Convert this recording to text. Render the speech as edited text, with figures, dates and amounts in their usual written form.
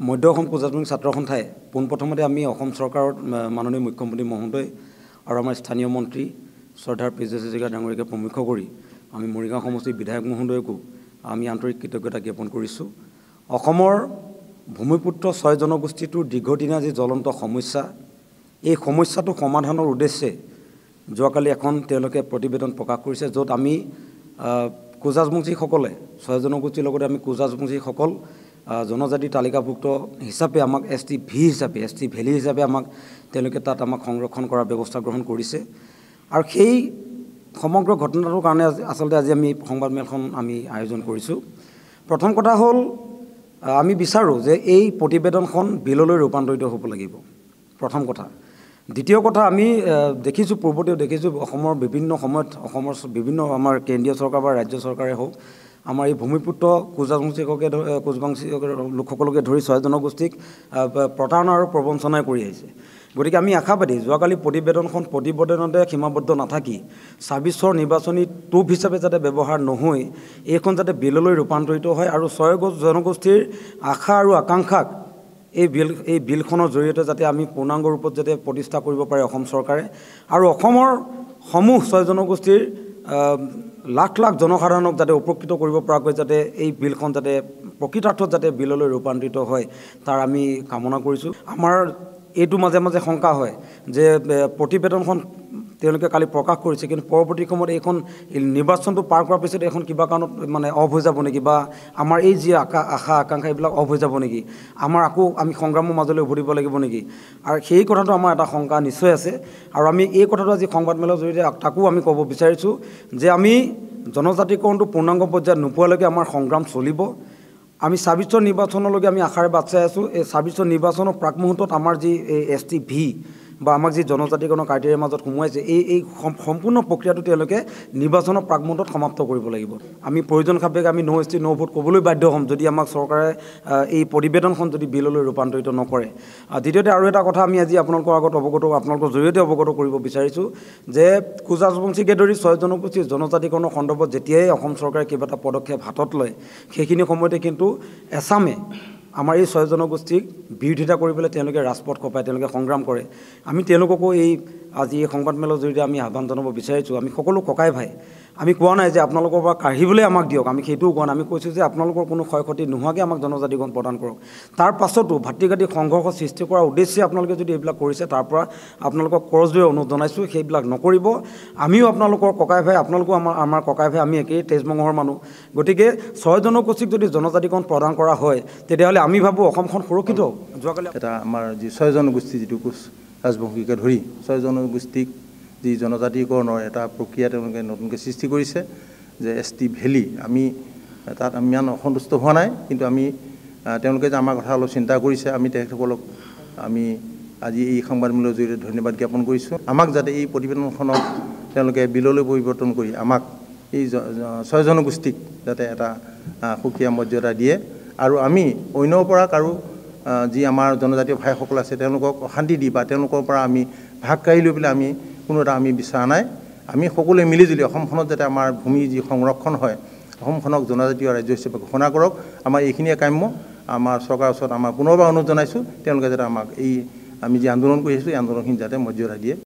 মধ্য অসম কোজাজবং ছাত্ৰ সন্থাই পোনপ্ৰথমতে আমি অসম চৰকাৰৰ মাননীয় মুখ্যমন্ত্ৰী মহোদয় আৰু আমাৰ স্থানীয় মন্ত্ৰী শ্ৰদ্ধাৰ পীযুষ হাজৰিকা ডাঙৰীয়াকে প্ৰমুখ্য কৰি আমি মৰিগাঁও সমষ্টিৰ বিধায়ক মহোদয়কো আমি আন্তৰিক কৃতজ্ঞতা জ্ঞাপন কৰিছোঁ। অসমৰ ভূমিপুত্ৰ ৬ জনগোষ্ঠীটোৰ দীৰ্ঘদিনীয়া যি জ্বলন্ত সমস্যা, এই সমস্যাটো সমাধানৰ উদ্দেশ্যে যোৱাকালি এখন তেওঁলোকে প্ৰতিবেদন প্ৰকাশ কৰিছে, য'ত আমি কোজাজবংশীসকলে ৬ জনগোষ্ঠীৰ লগতে আমি কোজাজবংশীসকল জনজাতি তালিকাভুক্ত হিচাপে আমাক ST ভেলী হিচাপে আমাক তেওঁলোকে তাত আমাক সংৰক্ষণ কৰাৰ ব্যৱস্থা গ্ৰহণ কৰিছে। আৰু সেই সমগ্ৰ ঘটনাটোৰ কাৰণে আচলতে আজি আমি সংবাদমেলখন আমি আয়োজন কৰিছোঁ। প্ৰথম কথা হ'ল আমি বিচাৰোঁ যে এই প্ৰতিবেদনখন বিললৈ ৰূপান্তৰিত হ'ব লাগিব, প্ৰথম কথা। দ্বিতীয় কথা, আমি দেখিছোঁ, পূৰ্বতেও দেখিছোঁ, অসমৰ বিভিন্ন সময়ত অসমৰ বিভিন্ন আমাৰ কেন্দ্ৰীয় চৰকাৰ বা ৰাজ্য চৰকাৰে হওক আমাৰ এই ভূমিপুত্ৰ কোচবংশী লোকসকলকে ধৰি ৬ জনগোষ্ঠীক প্ৰতাৰণা আৰু প্ৰবঞ্চনাই কৰি আহিছে। গতিকে আমি আশাবাদী যোৱাকালি প্ৰতিবেদনতে সীমাবদ্ধ নাথাকি ২৬ৰ নিৰ্বাচনী টোপ হিচাপে যাতে ব্যৱহাৰ নহৈ এইখন যাতে বিললৈ ৰূপান্তৰিত হয় আৰু ৬ জনগোষ্ঠীৰ আশা আৰু আকাংক্ষাক এই বিলখনৰ জৰিয়তে যাতে আমি পূৰ্ণাংগ ৰূপত যাতে প্ৰতিষ্ঠা কৰিব পাৰে অসম চৰকাৰে, আৰু অসমৰ সমূহ ৬ জনগোষ্ঠীৰ লাখ লাখ জনসাধাৰণক যাতে উপকৃত কৰিব পৰাকৈ যাতে এই বিলখন যাতে প্ৰকৃতাৰ্থত যাতে বিললৈ ৰূপান্তৰিত হয় তাৰ আমি কামনা কৰিছোঁ। আমাৰ এইটো মাজে মাজে শংকা হয় যে প্ৰতিবেদনখন তেওঁলোকে কালি প্ৰকাশ কৰিছে, কিন্তু পৰৱৰ্তী সময়ত এইখন নিৰ্বাচনটো পাৰ কৰাৰ পিছত এইখন কিবা কাৰণত মানে অফ হৈ যাব নেকি, বা আমাৰ এই যি আশা আকাংক্ষা এইবিলাক অফ হৈ যাব নেকি, আমাৰ আকৌ আমি সংগ্ৰামৰ মাজলৈ উভতিব লাগিব নেকি, আৰু সেই কথাটো আমাৰ এটা শংকা নিশ্চয় আছে। আৰু আমি এই কথাটো আজি সংবাদমেলৰ জৰিয়তে তাকো আমি ক'ব বিচাৰিছোঁ যে আমি জনজাতিকৰণটো পূৰ্ণাংগ পৰ্যায়ত নোপোৱালৈকে আমাৰ সংগ্ৰাম চলিব। আমি ২৬ৰ নিৰ্বাচনলৈকে আমি আশাৰে বাট চাই আছোঁ। এই ২৬ৰ নিৰ্বাচনৰ প্ৰাক মুহূৰ্তত আমাৰ যি ST বা আমাক যি জনজাতিকৰণৰ ক্ৰাইটেৰিয়াৰ মাজত সোমোৱাইছে এই সম্পূৰ্ণ প্ৰক্ৰিয়াটো তেওঁলোকে নিৰ্বাচনৰ প্ৰাক মুহূৰ্তত সমাপ্ত কৰিব লাগিব। আমি প্ৰয়োজন সাপেক্ষে আমি ন' ST ন' ভোট ক'বলৈ বাধ্য হ'ম যদি আমাক চৰকাৰে এই প্ৰতিবেদনখন যদি বিললৈ ৰূপান্তৰিত নকৰে। দ্বিতীয়তে আৰু এটা কথা আমি আজি আপোনালোকৰ আগত আপোনালোকৰ জৰিয়তে অৱগত কৰিব বিচাৰিছোঁ যে কোজাজবংশীকে ধৰি ৬ জনগোষ্ঠীৰ জনজাতিকৰণৰ সন্দৰ্ভত যেতিয়াই অসম চৰকাৰে কিবা এটা পদক্ষেপ হাতত লয় সেইখিনি সময়তে কিন্তু এছামে আমাৰ এই ৬ জনগোষ্ঠীক বিৰোধিতা কৰিবলৈ তেওঁলোকে ৰাজপথ কঁপাই তেওঁলোকে সংগ্ৰাম কৰে। আমি তেওঁলোককো আজি এই সংবাদমেলৰ জৰিয়তে আমি আহ্বান জনাব বিচাৰিছোঁ, আমি সকলো ককাই ভাই, আমি কোৱা নাই যে আপোনালোকৰ পৰা কাঢ়িবলৈ আমাক দিয়ক, আমি সেইটোও কোৱা নাই। আমি কৈছোঁ যে আপোনালোকৰ কোনো ক্ষয় ক্ষতি নোহোৱাকৈ আমাক জনজাতিকৰণ প্ৰদান কৰক। তাৰ পাছতো ভাতৃঘাতী সংঘৰ্ষ সৃষ্টি কৰাৰ উদ্দেশ্যে আপোনালোকে যদি এইবিলাক কৰিছে তাৰ পৰা আপোনালোকক কৰজোৰে অনুৰোধ জনাইছোঁ, সেইবিলাক নকৰিব। আমিও আপোনালোকৰ ককাই ভাই, আপোনালোকো আমাৰ ককাই ভাই, আমি একেই তেজমঙহৰ মানুহ। গতিকে ৬ জনগোষ্ঠীক যদি জনজাতিকৰণ প্ৰদান কৰা হয় তেতিয়াহ'লে আমি ভাবোঁ অসমখন সুৰক্ষিত হ'ব। যোৱাকালি এটা আমাৰ যি 6 জনগোষ্ঠী যিটো কোচৰাজবংশীকে ধৰি 6 জনগোষ্ঠীক যি জনজাতিকৰণৰ এটা প্ৰক্ৰিয়া তেওঁলোকে নতুনকৈ সৃষ্টি কৰিছে যে ST ভেলী, আমি তাত আমি ইমান অসন্তুষ্ট হোৱা নাই, কিন্তু আমি তেওঁলোকে যে আমাৰ কথা অলপ চিন্তা কৰিছে, আমি তেখেতসকলক আমি আজি এই সংবাদমেলৰ জৰিয়তে ধন্যবাদ জ্ঞাপন কৰিছোঁ। আমাক যাতে এই প্ৰতিবেদনখনক তেওঁলোকে বিললৈ পৰিৱৰ্তন কৰি আমাক এই 6 জনগোষ্ঠীক যাতে এটা সুকীয়া মৰ্যাদা দিয়ে, আৰু আমি অন্যৰ পৰা কাৰো যি আমাৰ জনজাতীয় ভাইসকল আছে তেওঁলোকক অশান্তি দি বা তেওঁলোকৰ পৰা আমি ভাগ কাঢ়ি লৈ পেলাই আমি কোনো এটা আমি বিচৰা নাই। আমি সকলোৱে মিলিজুলি অসমখনত যাতে আমাৰ ভূমি যি সংৰক্ষণ হয়, অসমখনক জনজাতীয় ৰাজ্য হিচাপে ঘোষণা কৰক, আমাৰ এইখিনিয়ে কাম্য। আমাৰ চৰকাৰৰ ওচৰত আমাৰ পুনৰবাৰ অনুৰোধ জনাইছোঁ তেওঁলোকে যাতে আমাক আমি যি আন্দোলন কৰি আহিছোঁ এই আন্দোলনখিনি যাতে মৰ্যাদা দিয়ে।